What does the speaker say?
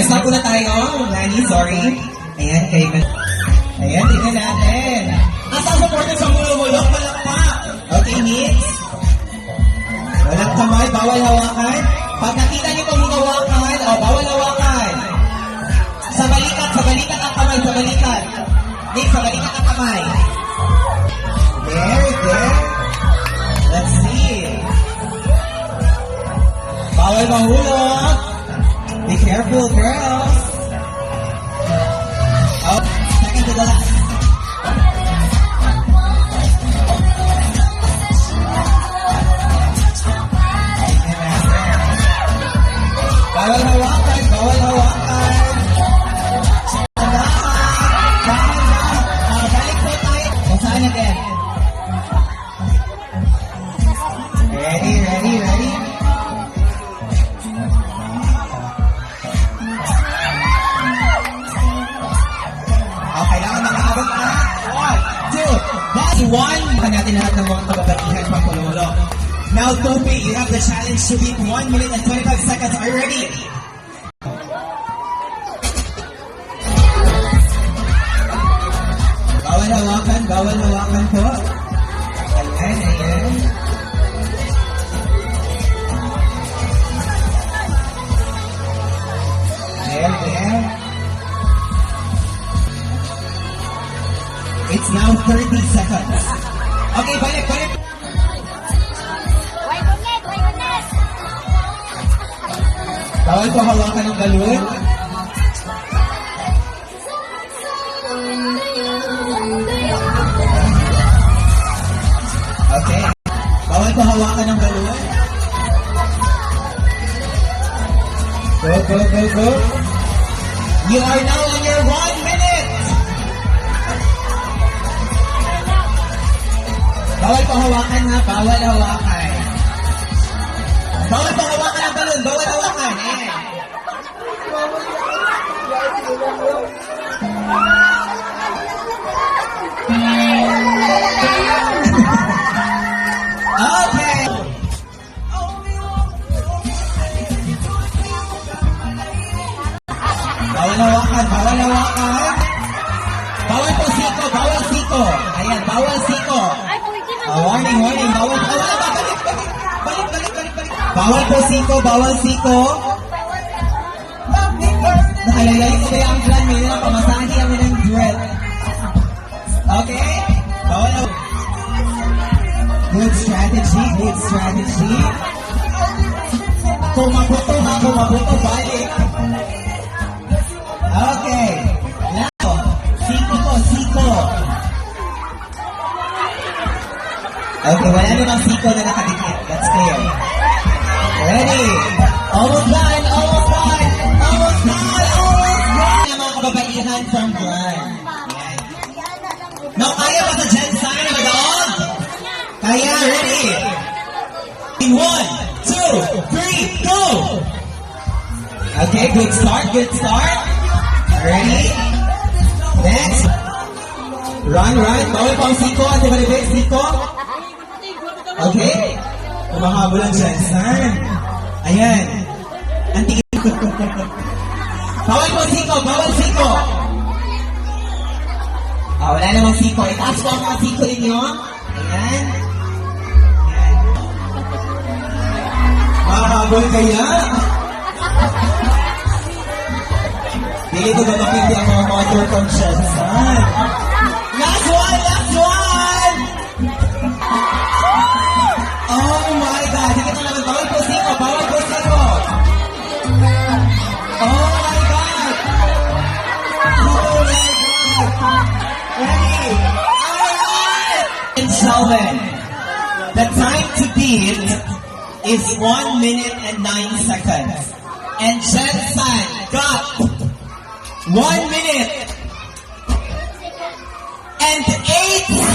Stop na tayo, Lani, sorry. Ayan, kayo na. Ayan, tingnan natin. Asa supporter sa mulo-mulok? Walang pa. Okay, Nits. Walang kamay, bawal hawakan. Pag nakita niyo kung hawakan, bawal hawakan. Sa balikat ang kamay, sa balikat. Nits, sa balikat ang kamay. There. Let's see. Bawal mahulog. Be careful, girls. Oh, second to the last. Bawal hawakan, bawal hawakan. Balik po tayo. Kung saan again? Ready? Kailangan makaabot na. 1, 2, that's 1. Natin lahat ng mga kababatihan pang Pololo. Now, Topi, you have the challenge to beat 1 minute and 25 seconds. Are you ready? Bawal hawakan po. Ayan. There. It's now 30 seconds. Okay, balik. Bawal po hawakan ng balon. Okay. Bawal po hawakan ng balon. Go. You are now on your 1 minute. Bawal po hawakan ha, bawal hawakan. Bawal po hawakan ng balon, bawal hawakan. Okay. Bawal hawakan. Bawal po siko. Ayan, bawal siko. Warning, bawal. Balik. Bawal po siko. Nakalalay ko kaya ang plan mo yun, pamasahe ang ng drill. Okay? Bawal. Good strategy. Kung mabuto, balik. Okay. Now, siko. Okay, wala namang siko na nakadikit. That's clear. Ready? Almost done. Ang mga kababaihan from Grand. Now, kaya ba sa Gen Sign of the dog? Kaya, ready? 1, 2, 3, go! Okay, good start. Ready? Next. Run. Bawal pa ang siko. Ate Maribel, siko. Okay. Kumahabol ang Jensen. Ayan. Antigin. Bawal siko. Wala namang siko. Itaas po ang mga siko ninyo. Ayan. Mahabol kaya? Dili ko ba mapindi ang mga motor kong Jensen? Last one! Oh my God! Hindi ka naman, bawal po siko! Oh my God! Ready? Alright! And gentlemen, the time to beat is 1 minute and 9 seconds. And Jensen got 1 minute and 8 seconds!